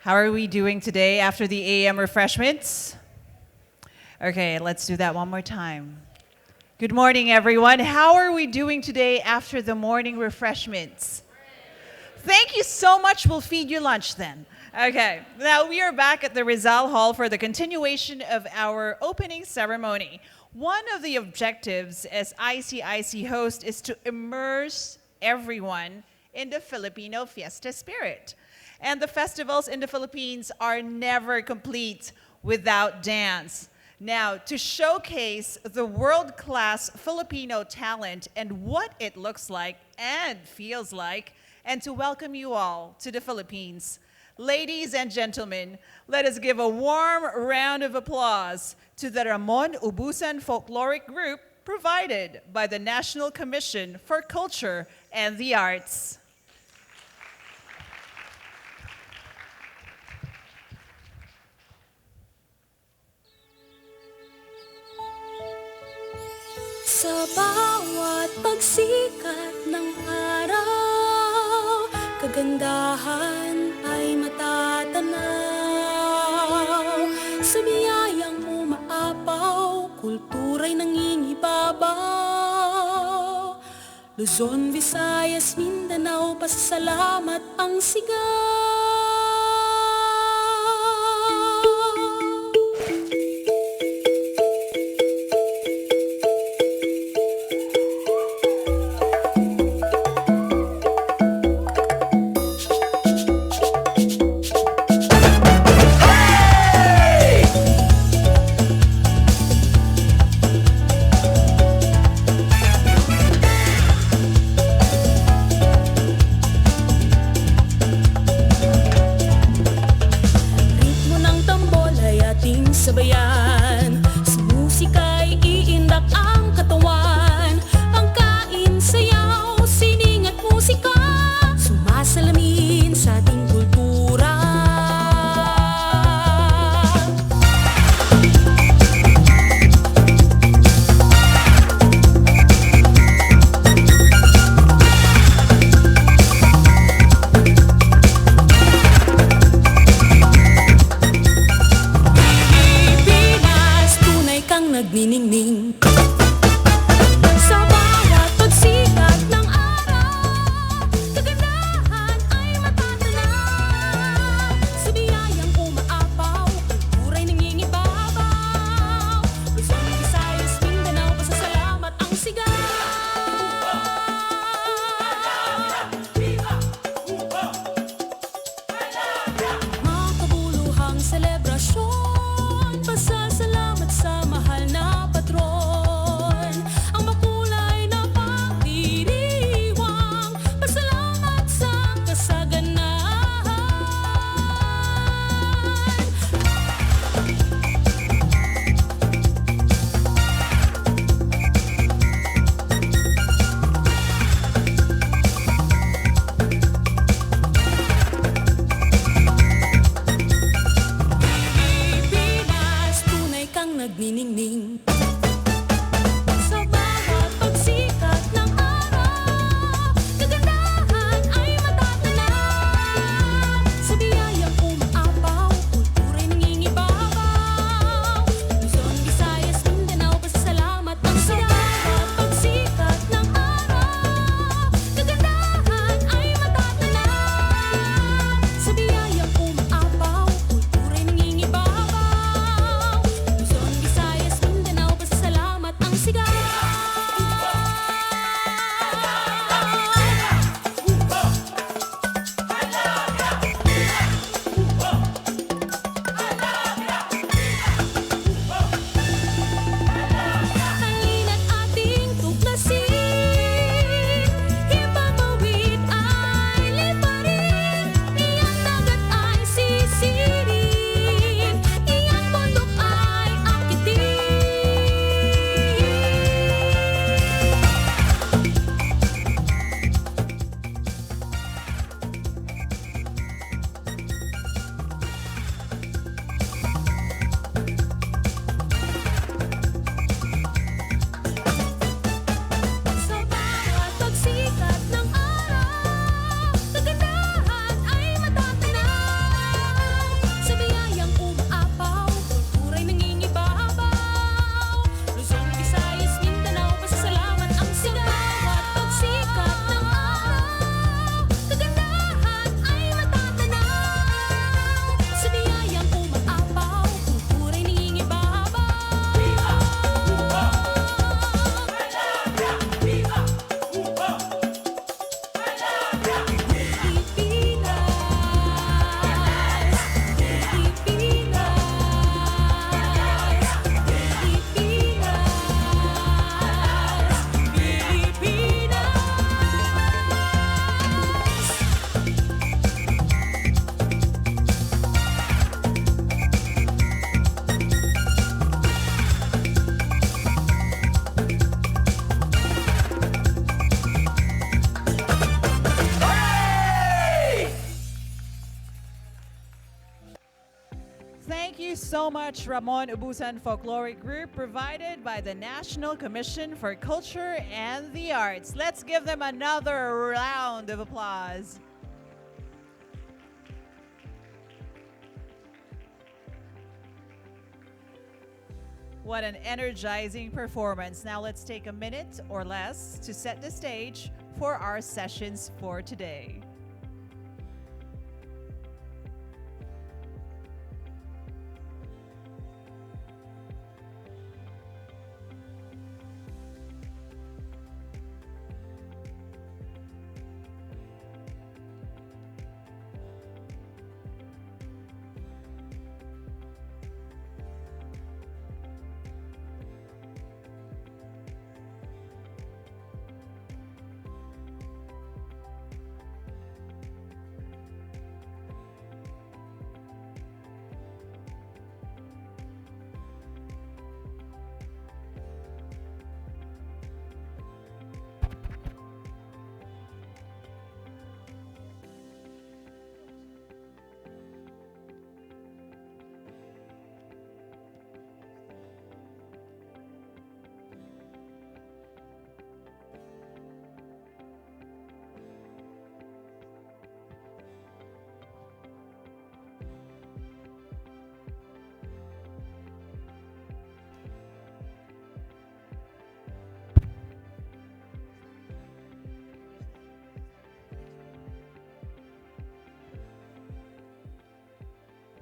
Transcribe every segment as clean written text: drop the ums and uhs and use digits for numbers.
How are we doing today after the AM refreshments? Okay, let's do that one more time. Good morning, everyone. How are we doing today after the morning refreshments? Thank you so much. We'll feed you lunch then. Okay, now we are back at the Rizal Hall for the continuation of our opening ceremony. One of the objectives as ICIC host is to immerse everyone in the Filipino fiesta spirit. And the festivals in the Philippines are never complete without dance. Now, to showcase the world-class Filipino talent and what it looks like and feels like, and to welcome you all to the Philippines, ladies and gentlemen, let us give a warm round of applause to the Ramon Ubusan Folkloric Group provided by the National Commission for Culture and the Arts. Sa bawat pagsikat ng araw, kagandahan ay matatanaw. Sa biyayang umaapaw, kultura'y nangingibabaw. Luzon, Visayas, Mindanao, pasasalamat ang sigaw. Thank you so much, Ramon Ubusan Folkloric Group, provided by the National Commission for Culture and the Arts. Let's give them another round of applause. What an energizing performance. Now let's take a minute or less to set the stage for our sessions for today.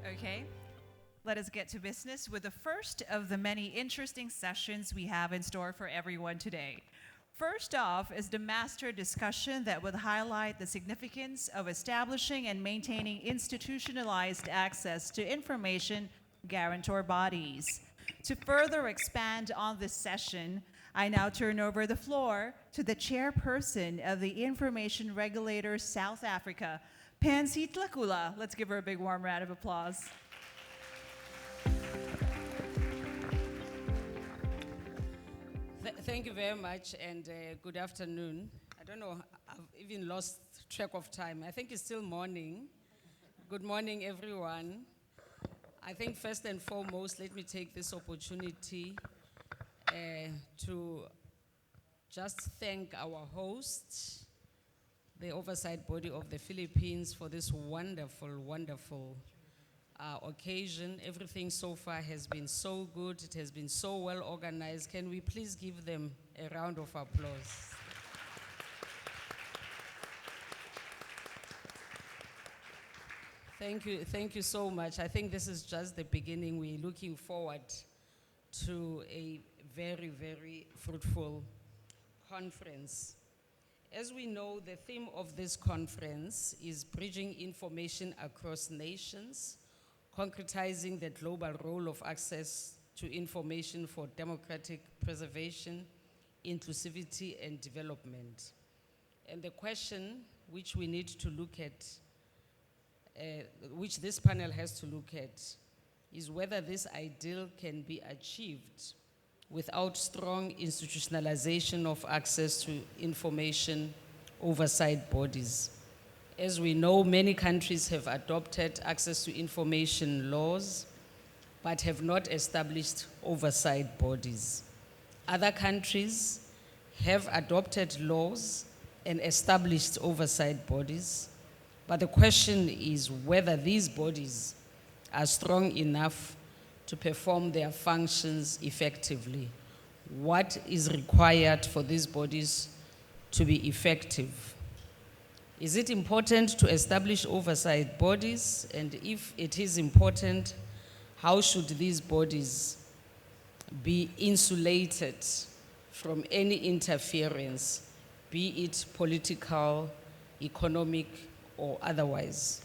Okay, let us get to business with the first of the many interesting sessions we have in store for everyone today. First off is the master discussion that would highlight the significance of establishing and maintaining institutionalized access to information guarantor bodies. To further expand on this session, I now turn over the floor to the chairperson of the Information Regulator South Africa, Pansy Tlakula. Let's give her a big warm round of applause. Thank you very much, and good afternoon. I don't know, I've even lost track of time. I think it's still morning. Good morning, everyone. I think first and foremost, let me take this opportunity to just thank our host, the oversight body of the Philippines, for this wonderful, wonderful occasion. Everything so far has been so good. It has been so well organized. Can we please give them a round of applause? Thank you so much. I think this is just the beginning. We're looking forward to a very, very fruitful conference. As we know, the theme of this conference is bridging information across nations, concretizing the global role of access to information for democratic preservation, inclusivity, and development. And the question which we need to look at, which this panel has to look at, is whether this ideal can be achieved without strong institutionalization of access to information oversight bodies. As we know, many countries have adopted access to information laws, but have not established oversight bodies. Other countries have adopted laws and established oversight bodies, but the question is whether these bodies are strong enough to perform their functions effectively. What is required for these bodies to be effective? Is it important to establish oversight bodies? And if it is important, how should these bodies be insulated from any interference, be it political, economic, or otherwise?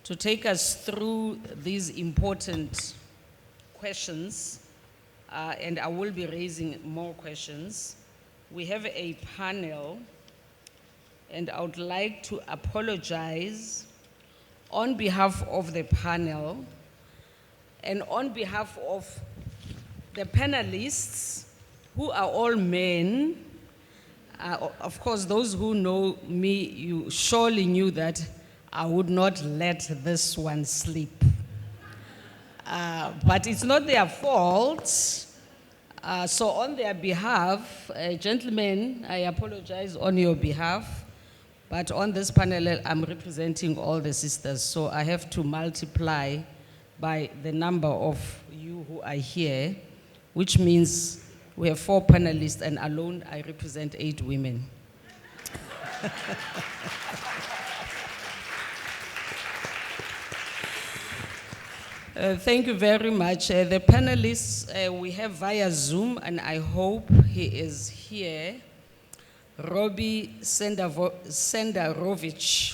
To take us through these important questions, and I will be raising more questions, we have a panel, and I would like to apologize on behalf of the panel and on behalf of the panelists, who are all men. Of course, those who know me, you surely knew that I would not let this one slip. But it's not their fault. So on their behalf, gentlemen, I apologize on your behalf, but on this panel, I'm representing all the sisters, so I have to multiply by the number of you who are here, which means we have 4 panelists, and alone I represent 8 women. Thank you very much. The panelists we have via Zoom, and I hope he is here. Robbie Senderovich,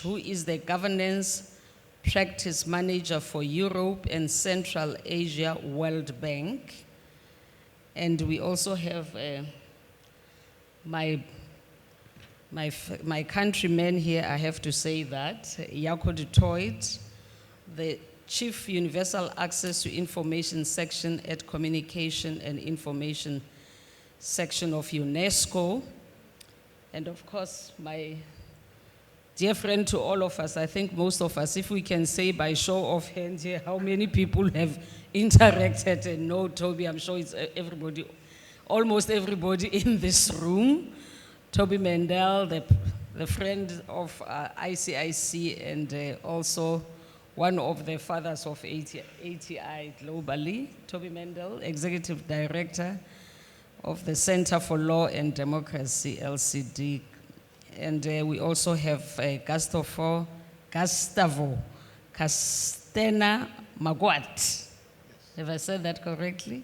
who is the Governance Practice Manager for Europe and Central Asia World Bank. And we also have my countryman here, I have to say that, Jaco de Toit, the Chief Universal Access to Information Section at Communication and Information Section of UNESCO. And of course, my dear friend to all of us, I think most of us, if we can say by show of hands here, how many people have interacted and know Toby, I'm sure it's everybody, almost everybody in this room. Toby Mendel, the friend of ICIC, and also one of the fathers of ATI globally, Toby Mendel, Executive Director of the Center for Law and Democracy, LCD. And we also have Gustavo Castena Maguat. Have I said that correctly?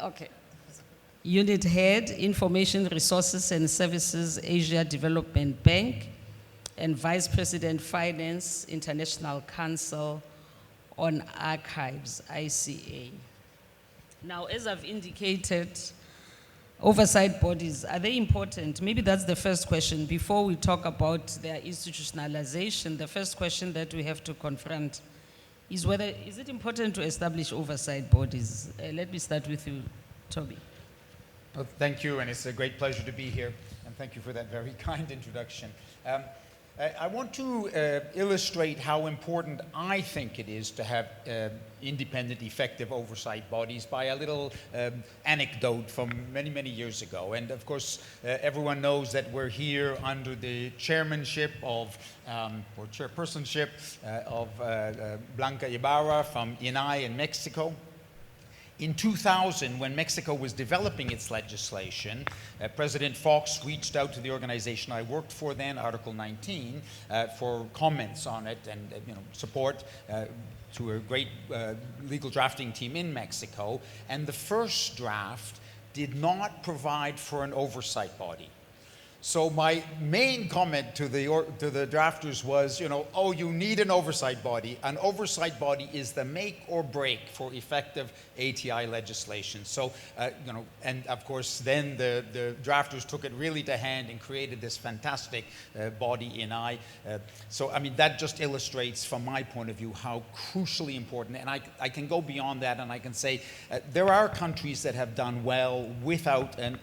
Okay. Unit Head, Information Resources and Services, Asia Development Bank, and Vice President Finance, International Council on Archives, ICA. Now, as I've indicated, oversight bodies, are they important? Maybe that's the first question. Before we talk about their institutionalization, the first question that we have to confront is whether, is it important to establish oversight bodies? Let me start with you, Toby. Well, thank you, and it's a great pleasure to be here, and thank you for that very kind introduction. I want to illustrate how important I think it is to have independent, effective oversight bodies by a little anecdote from many, many years ago. And of course, everyone knows that we're here under the chairmanship of, or chairpersonship of Blanca Ibarra from INAI in Mexico. In 2000, when Mexico was developing its legislation, President Fox reached out to the organization I worked for then, Article 19, for comments on it and support to a great legal drafting team in Mexico. And the first draft did not provide for an oversight body. So my main comment to the drafters was, oh, you need an oversight body. An oversight body is the make or break for effective ATI legislation. So, and of course, then the drafters took it really to hand and created this fantastic body, INAI. So, I mean, that just illustrates, from my point of view, how crucially important. And I can go beyond that, and I can say there are countries that have done well without an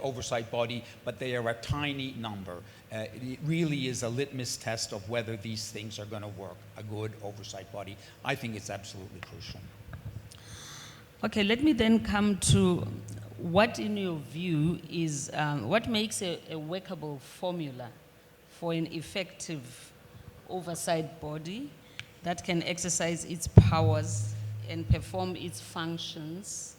oversight body, but they are a tiny number. It really is a litmus test of whether these things are going to work, a good oversight body. I think it's absolutely crucial. Okay, let me then come to what, in your view, is what makes a workable formula for an effective oversight body that can exercise its powers and perform its functions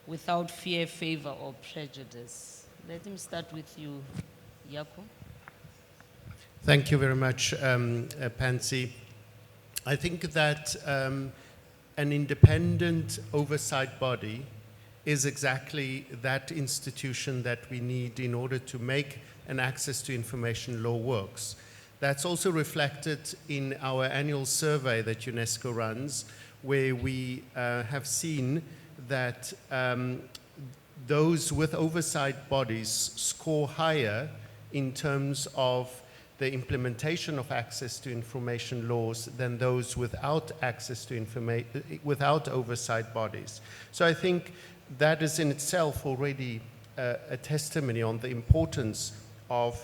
without fear, favor, or prejudice. Let me start with you, Jaco. Thank you very much, Pansy. I think that an independent oversight body is exactly that institution that we need in order to make an access to information law works. That's also reflected in our annual survey that UNESCO runs, where we have seen that those with oversight bodies score higher in terms of the implementation of access to information laws than those without access to without oversight bodies. So I think that is in itself already a testimony on the importance of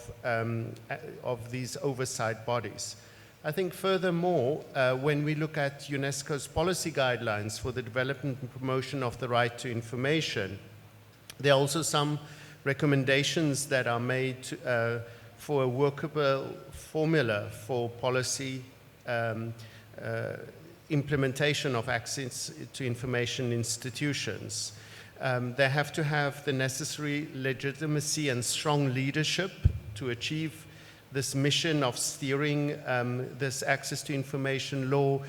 these oversight bodies. I think furthermore, when we look at UNESCO's policy guidelines for the development and promotion of the right to information, there are also some recommendations that are made for a workable formula for policy implementation of access to information institutions. They have to have the necessary legitimacy and strong leadership to achieve this mission of steering this access to information law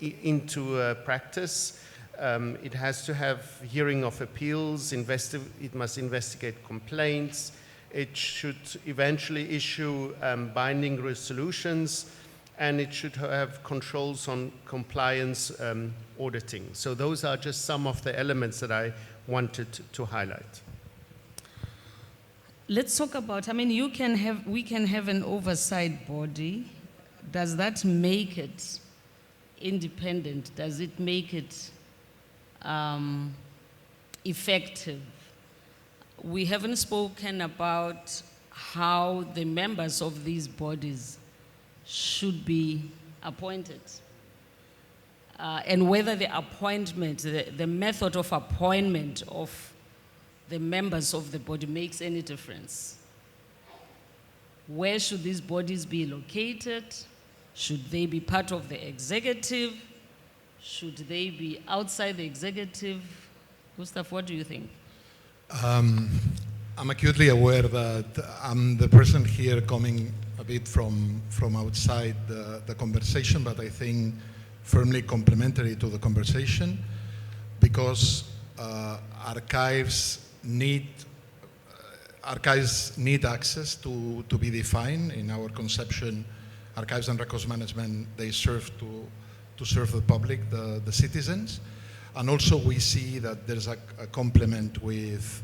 into practice. It has to have hearing of appeals, it must investigate complaints, it should eventually issue binding resolutions, and it should have controls on compliance auditing. So those are just some of the elements that I wanted to highlight. Let's talk about, we can have an oversight body. Does that make it independent? Does it make it effective? We haven't spoken about how the members of these bodies should be appointed. And whether the appointment, the method of appointment of the members of the body makes any difference. Where should these bodies be located? Should they be part of the executive? Should they be outside the executive? Gustav, what do you think? I'm acutely aware that I'm the person here coming a bit from outside the conversation, but I think firmly complementary to the conversation, because archives need access to be defined. In our conception, archives and records management, they serve to serve the public, the citizens. And also we see that there's a complement with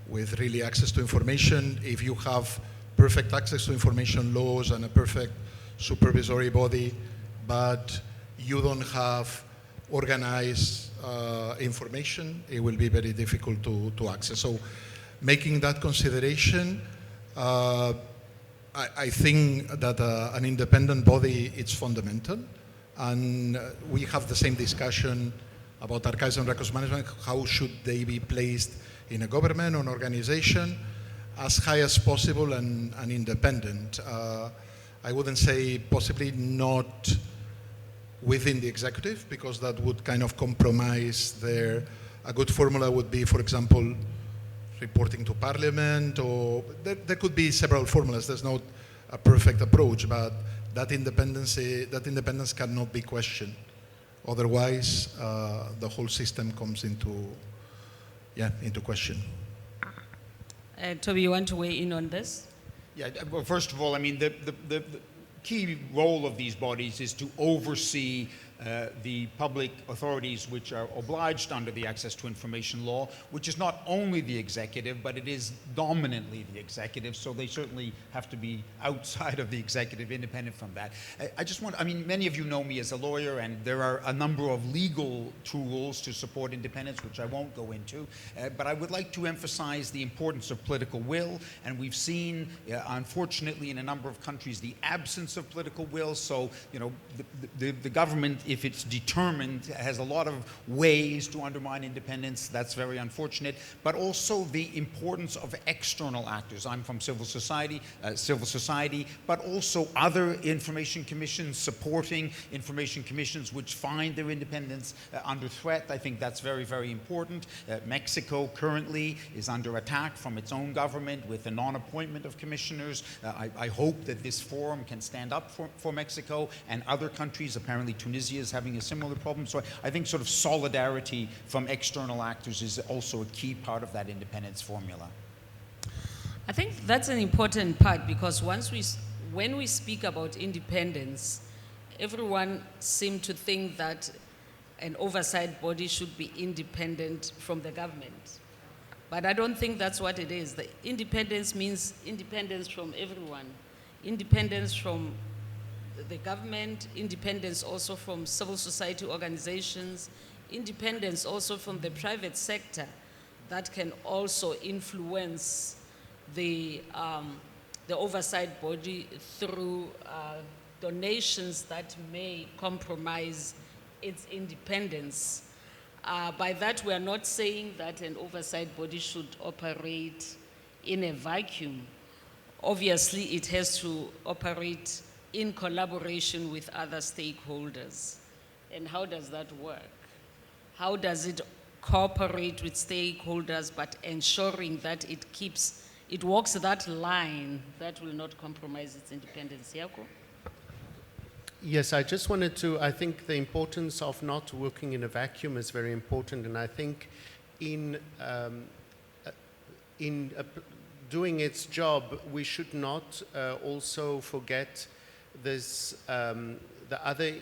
really access to information. If you have perfect access to information laws and a perfect supervisory body, but you don't have organized information, it will be very difficult to access. So making that consideration, I think that an independent body is fundamental. And we have the same discussion about archives and records management. How should they be placed in a government or an organization? As high as possible and independent. I wouldn't say possibly not within the executive, because that would kind of compromise a good formula would be, for example, reporting to parliament, or there could be several formulas. There's not a perfect approach, but that independence cannot be questioned. Otherwise, the whole system comes into question. Toby, you want to weigh in on this? Yeah, well, first of all, the key role of these bodies is to oversee the public authorities which are obliged under the Access to Information Law, which is not only the executive, but it is dominantly the executive, so they certainly have to be outside of the executive, independent from that. Many of you know me as a lawyer, and there are a number of legal tools to support independence, which I won't go into, but I would like to emphasize the importance of political will, and we've seen, unfortunately, in a number of countries, the absence of political will. So, the government, if it's determined, has a lot of ways to undermine independence. That's very unfortunate. But also the importance of external actors. I'm from civil society, but also other information commissions supporting information commissions which find their independence under threat. I think that's very, very important. Mexico currently is under attack from its own government with the non-appointment of commissioners. I hope that this forum can stand up for Mexico and other countries. Apparently Tunisia is having a similar problem. So I think sort of solidarity from external actors is also a key part of that independence formula. I think that's an important part, because when we speak about independence, everyone seems to think that an oversight body should be independent from the government. But I don't think that's what it is. The independence means independence from everyone. Independence from the government, independence also from civil society organizations, independence also from the private sector that can also influence the the oversight body through donations that may compromise its independence. By that, we are not saying that an oversight body should operate in a vacuum. Obviously, it has to operate in collaboration with other stakeholders. And how does that work? How does it cooperate with stakeholders, but ensuring that it walks that line that will not compromise its independence? Yako? Yes, I just wanted to, I think the importance of not working in a vacuum is very important, and I think in doing its job, we should not also forget this, the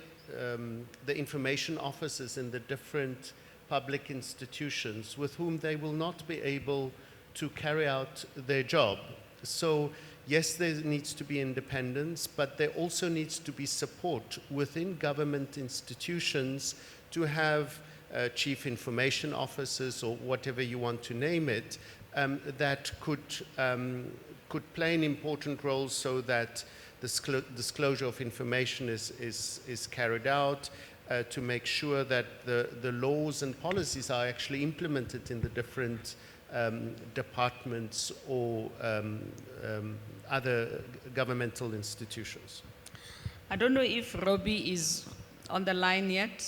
information officers in the different public institutions with whom they will not be able to carry out their job. So yes, there needs to be independence, but there also needs to be support within government institutions to have chief information officers or whatever you want to name it, that could play an important role so that the disclosure of information is carried out, to make sure that the laws and policies are actually implemented in the different departments or other governmental institutions. I don't know if Robbie is on the line yet.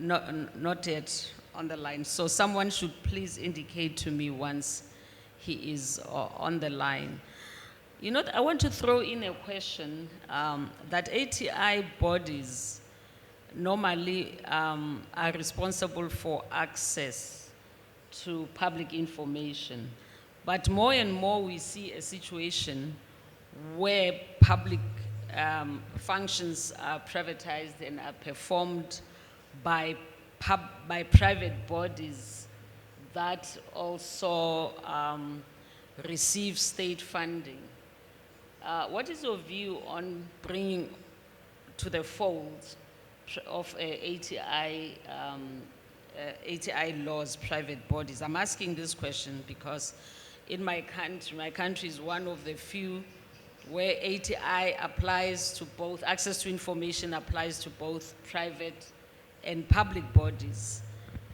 Not yet on the line. So someone should please indicate to me once he is on the line. You know, I want to throw in a question that ATI bodies normally are responsible for access to public information. But more and more we see a situation where public functions are privatized and are performed by private bodies that also receive state funding. What is your view on bringing to the fold of ATI laws private bodies? I'm asking this question because in my country is one of the few where ATI applies to both, access to information applies to both private and public bodies.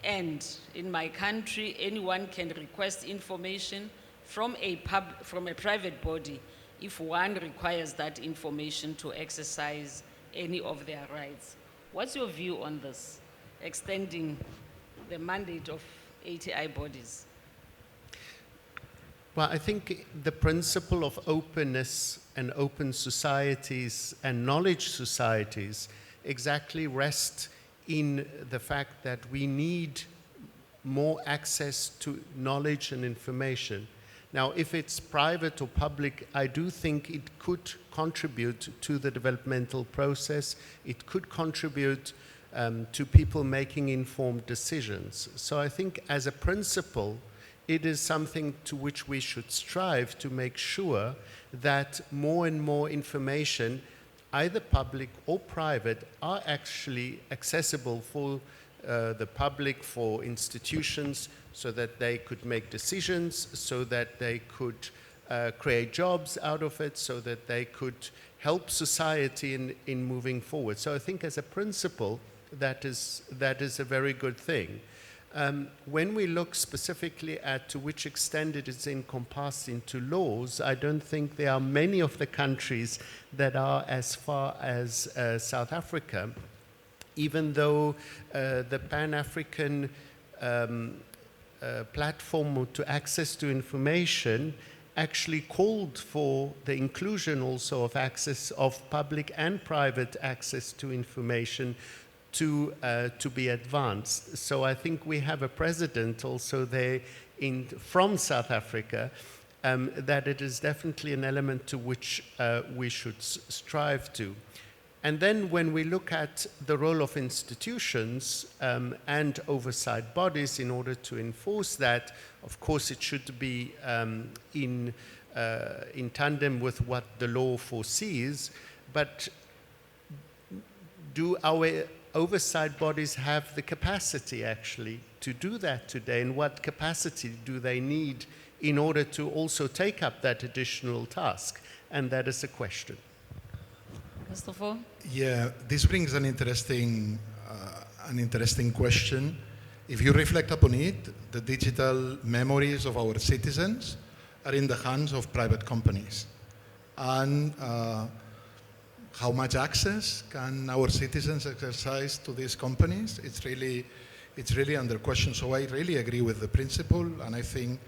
And in my country, anyone can request information from a private body if one requires that information to exercise any of their rights. What's your view on this, extending the mandate of ATI bodies? Well, I think the principle of openness and open societies and knowledge societies exactly rest in the fact that we need more access to knowledge and information. Now, if it's private or public, I do think it could contribute to the developmental process. It could contribute to people making informed decisions. So I think as a principle, it is something to which we should strive to make sure that more and more information, either public or private, are actually accessible for the public, for institutions, so that they could make decisions, so that they could create jobs out of it, so that they could help society in moving forward. So I think as a principle, that is a very good thing. When we look specifically at to which extent it is encompassed into laws, I don't think there are many of the countries that are as far as South Africa, even though the Pan-African platform to access to information actually called for the inclusion also of access of public and private access to information to be advanced. So I think we have a precedent also there from South Africa that it is definitely an element to which we should strive to. And then when we look at the role of institutions and oversight bodies in order to enforce that, of course it should be in tandem with what the law foresees, but do our oversight bodies have the capacity actually to do that today, and what capacity do they need in order to also take up that additional task? And that is a question. Christopher? Yeah, this brings an interesting question. If you reflect upon it, the digital memories of our citizens are in the hands of private companies. And how much access can our citizens exercise to these companies? It's really under question. So I really agree with the principle, and I think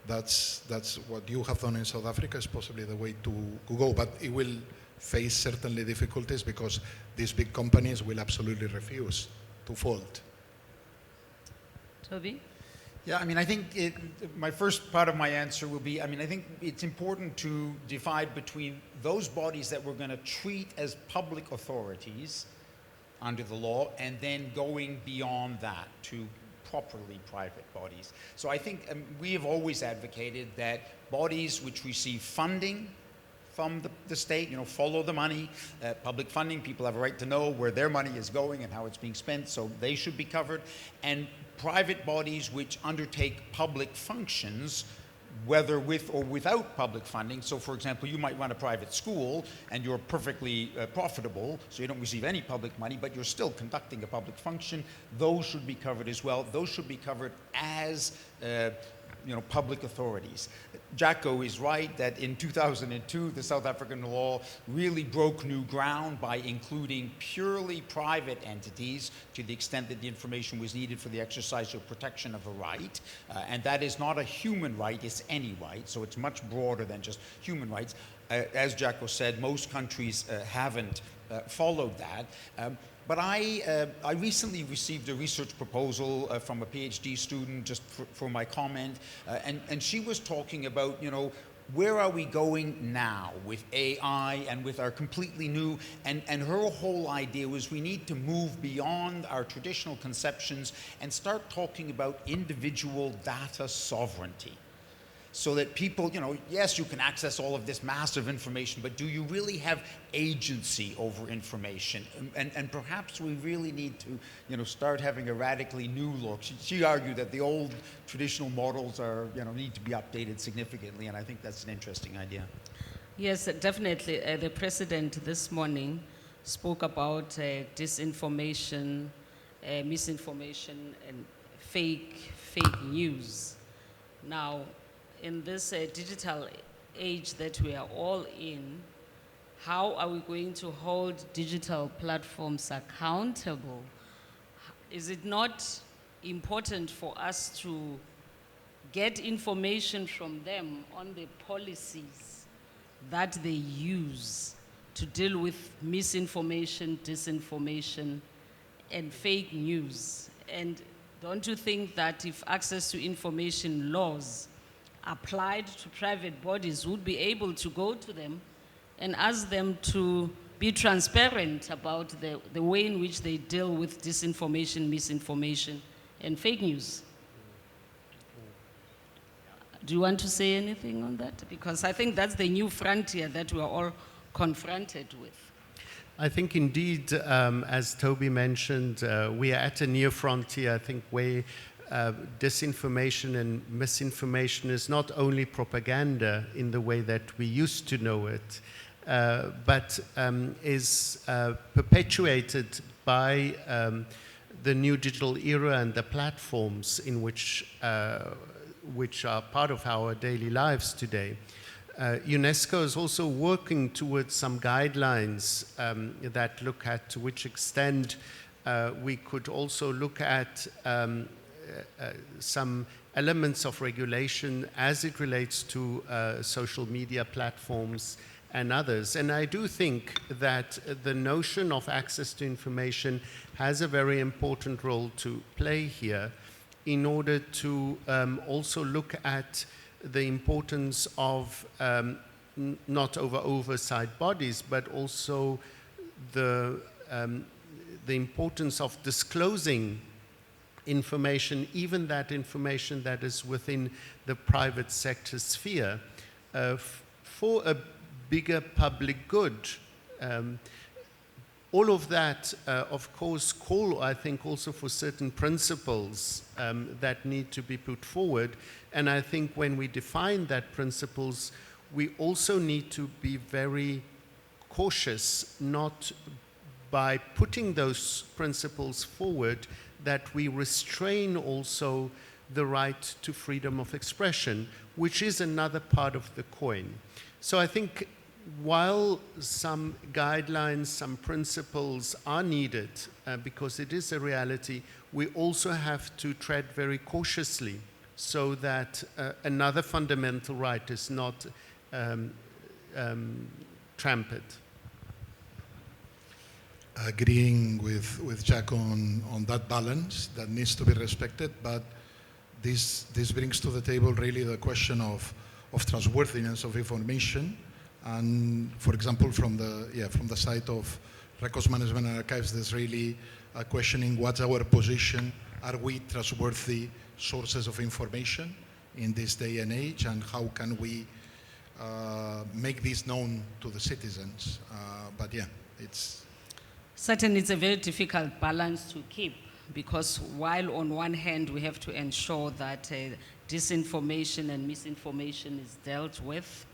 that's what you have done in South Africa is possibly the way to go. But it will face certainly difficulties because these big companies will absolutely refuse to fold. Toby? Yeah, I mean, I think my first part of my answer will be, I mean, I think it's important to divide between those bodies that we're going to treat as public authorities under the law and then going beyond that to properly private bodies. So I think we have always advocated that bodies which receive funding from the state, follow the money, public funding, people have a right to know where their money is going and how it's being spent, so they should be covered. And private bodies which undertake public functions, whether with or without public funding. So for example, you might run a private school and you're perfectly profitable, so you don't receive any public money, but you're still conducting a public function. Those should be covered as well. Those should be covered as public authorities. Jacko is right that in 2002, the South African law really broke new ground by including purely private entities to the extent that the information was needed for the exercise or protection of a right. And that is not a human right, it's any right. So it's much broader than just human rights. As Jacko said, most countries haven't followed that. But I recently received a research proposal from a PhD student just for my comment, and she was talking about, where are we going now with AI and with our completely new, and her whole idea was we need to move beyond our traditional conceptions and start talking about individual data sovereignty. So that people, yes, you can access all of this massive information, but do you really have agency over information? And perhaps we really need to, start having a radically new look. She argued that the old traditional models are, need to be updated significantly, and I think that's an interesting idea. Yes, definitely. The president this morning spoke about disinformation, misinformation, and fake news. Now, in this digital age that we are all in, how are we going to hold digital platforms accountable? Is it not important for us to get information from them on the policies that they use to deal with misinformation, disinformation, and fake news? And don't you think that if access to information laws applied to private bodies would be able to go to them and ask them to be transparent about the way in which they deal with disinformation, misinformation, and fake news? Do you want to say anything on that? Because I think that's the new frontier that we are all confronted with. I think indeed, as Toby mentioned, we are at a new frontier, I think, where disinformation and misinformation is not only propaganda in the way that we used to know it, but is perpetuated by the new digital era and the platforms in which are part of our daily lives today. UNESCO is also working towards some guidelines that look at to which extent we could also look at some elements of regulation as it relates to social media platforms and others. And I do think that the notion of access to information has a very important role to play here in order to also look at the importance of not oversight bodies, but also the importance of disclosing information, even that information that is within the private sector sphere, for a bigger public good. all of that, of course, call, I think, also for certain principles that need to be put forward. And I think when we define that principles, we also need to be very cautious, not by putting those principles forward, that we restrain also the right to freedom of expression, which is another part of the coin. So I think while some guidelines, some principles are needed, because it is a reality, we also have to tread very cautiously so that another fundamental right is not trampled. Agreeing with Jack on that balance that needs to be respected, but this brings to the table really the question of trustworthiness of information. And for example, from the side of records management and archives, there's really a questioning what's our position. Are we trustworthy sources of information in this day and age, and how can we make this known to the citizens? But yeah, it's... Certainly, it's a very difficult balance to keep, because while on one hand we have to ensure that disinformation and misinformation is dealt with,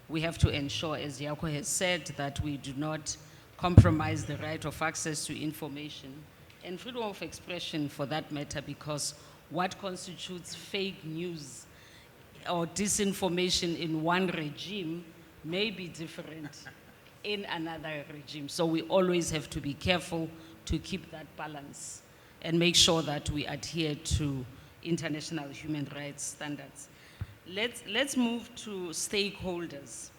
we have to ensure, as Yako has said, that we do not compromise the right of access to information and freedom of expression for that matter, because what constitutes fake news or disinformation in one regime may be different in another regime. So we always have to be careful to keep that balance and make sure that we adhere to international human rights standards. Let's move to stakeholders.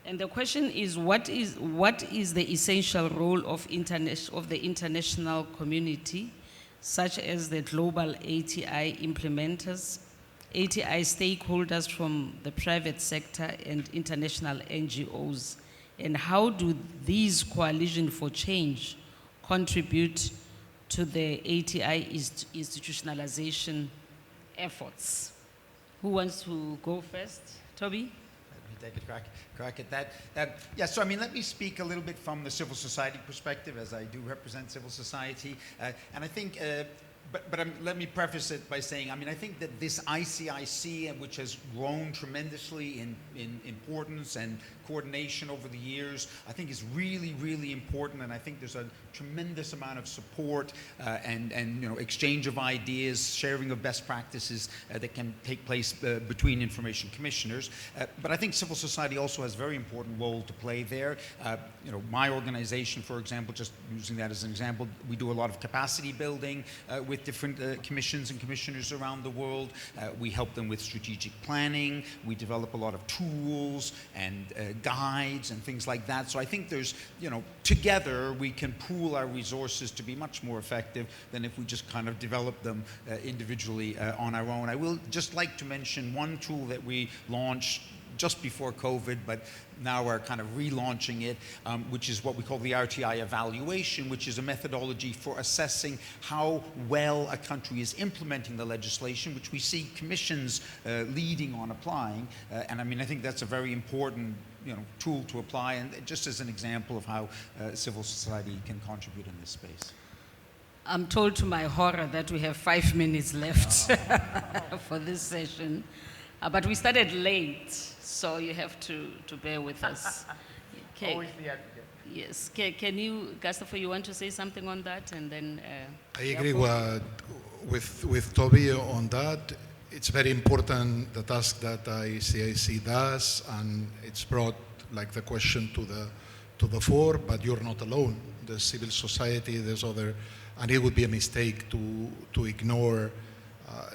And the question is, what is the essential role of the international community, such as the global ATI implementers, ATI stakeholders from the private sector and international NGOs? And how do these coalition for change contribute to the ATI institutionalization efforts? Who wants to go first? Toby? Let me take a crack at that. Yeah, so I mean, let me speak a little bit from the civil society perspective, as I do represent civil society. And I think, let me preface it by saying, I mean, I think that this ICIC, which has grown tremendously in importance and coordination over the years, I think is really, really important, and I think there's a tremendous amount of support and exchange of ideas, sharing of best practices that can take place between information commissioners. But I think civil society also has a very important role to play there. My organization, for example, just using that as an example, we do a lot of capacity building with different commissions and commissioners around the world. We help them with strategic planning. We develop a lot of tools and guides and things like that. So I think there's, together we can pool our resources to be much more effective than if we just kind of develop them individually on our own. I will just like to mention one tool that we launched just before COVID, but now we're kind of relaunching it, which is what we call the RTI evaluation, which is a methodology for assessing how well a country is implementing the legislation, which we see commissions leading on applying. And I mean, I think that's a very important tool to apply, and just as an example of how civil society can contribute in this space. I'm told to my horror that we have 5 minutes left for this session. But we started late, so you have to bear with us. Okay. Always the advocate. Yes. Can you, Gustavo, you want to say something on that? And then... I agree with Toby on that. It's very important, the task that ICIC does, and it's brought the question to the fore, but you're not alone. There's civil society, there's other, and it would be a mistake to ignore.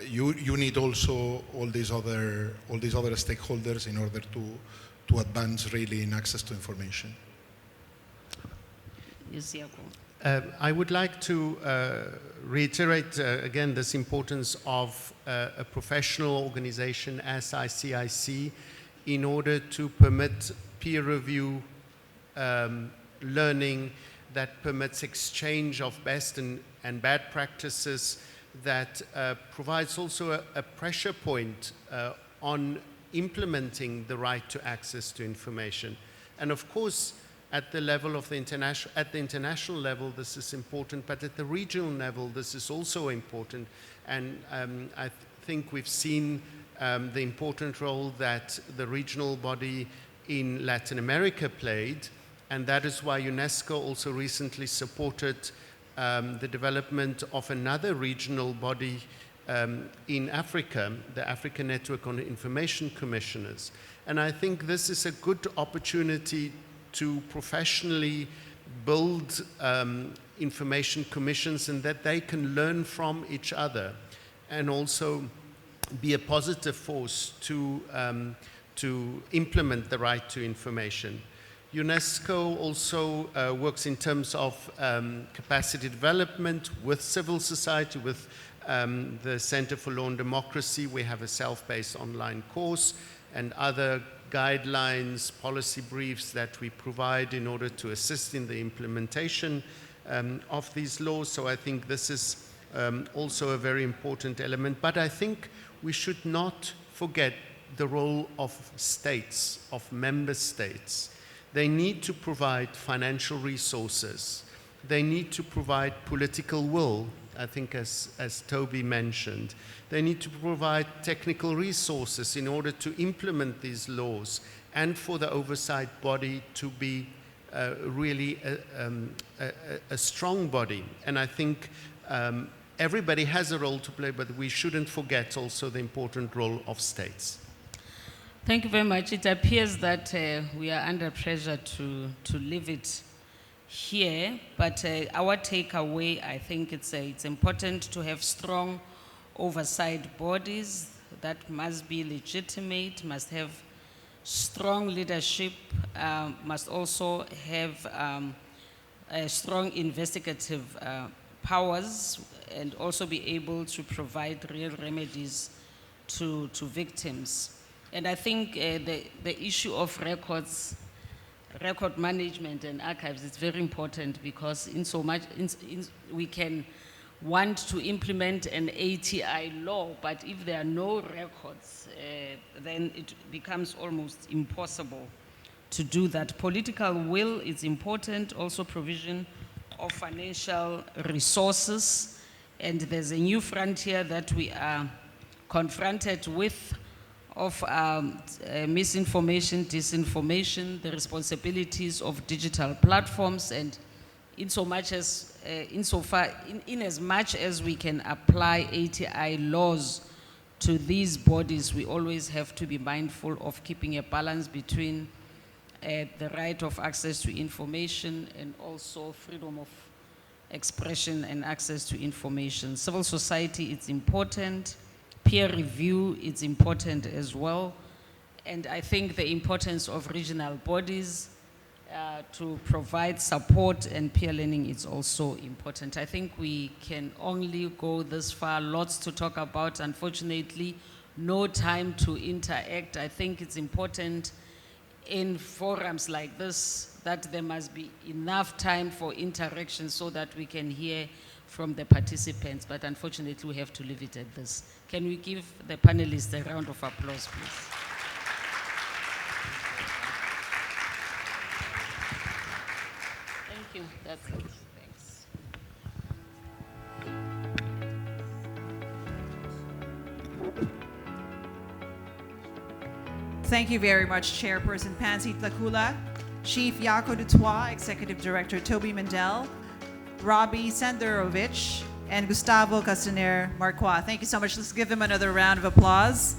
You need also all these other stakeholders in order to advance really in access to information. Yes, Jaco. I would like to reiterate again this importance of a professional organization as ICIC in order to permit peer review learning that permits exchange of best and bad practices, that provides also a pressure point on implementing the right to access to information. And of course, At the level of the international level, this is important, but at the regional level, this is also important. And I think we've seen the important role that the regional body in Latin America played, and that is why UNESCO also recently supported the development of another regional body in Africa, the African Network on Information Commissioners. And I think this is a good opportunity to professionally build information commissions, and that they can learn from each other and also be a positive force to implement the right to information. UNESCO also works in terms of capacity development with civil society, with the Center for Law and Democracy. We have a self-paced online course and other guidelines, policy briefs that we provide in order to assist in the implementation of these laws. So I think this is also a very important element. But I think we should not forget the role of states, of member states. They need to provide financial resources. They need to provide political will, I think as Toby mentioned. They need to provide technical resources in order to implement these laws, and for the oversight body to be really a strong body. And I think everybody has a role to play, but we shouldn't forget also the important role of states. Thank you very much. It appears that we are under pressure to leave it here, but our takeaway, I think it's important to have strong oversight bodies that must be legitimate, must have strong leadership, must also have strong investigative powers, and also be able to provide real remedies to victims. And I think the issue of records, record management and archives is very important, because in so much we can want to implement an ATI law, but if there are no records, then it becomes almost impossible to do that. Political will is important, also provision of financial resources, and there's a new frontier that we are confronted with of misinformation, disinformation, the responsibilities of digital platforms, and in as much as we can apply ATI laws to these bodies, we always have to be mindful of keeping a balance between the right of access to information and also freedom of expression and access to information. Civil society, it's important. Peer review is important as well. And I think the importance of regional bodies to provide support and peer learning is also important. I think we can only go this far, lots to talk about. Unfortunately, no time to interact. I think it's important in forums like this that there must be enough time for interaction so that we can hear from the participants, but unfortunately we have to leave it at this. Can we give the panelists a round of applause, please? Thank you, that's it, thanks. Thank you very much, Chairperson Pansy Tlakula, Chief Yako Dutoit, Executive Director Toby Mendel, Robbie Senderovich, and Gustavo Castaner Marquardt. Thank you so much. Let's give them another round of applause.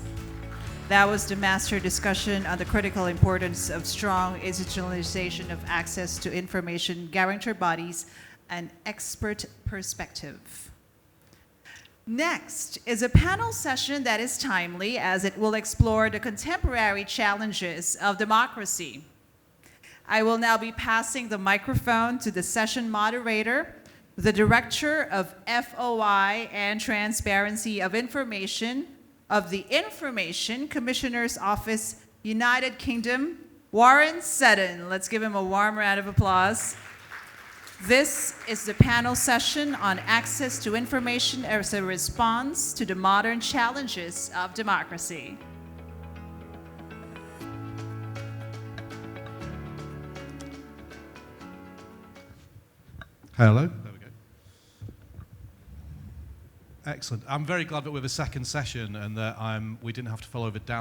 That was the master discussion on the critical importance of strong institutionalization of access to information, guarantor bodies, and expert perspective. Next is a panel session that is timely, as it will explore the contemporary challenges of democracy. I will now be passing the microphone to the session moderator, the Director of FOI and Transparency of Information of the Information Commissioner's Office, United Kingdom, Warren Seddon. Let's give him a warm round of applause. This is the panel session on access to information as a response to the modern challenges of democracy. Hello. There we go. Excellent. I'm very glad that we're the second session and that we didn't have to follow the down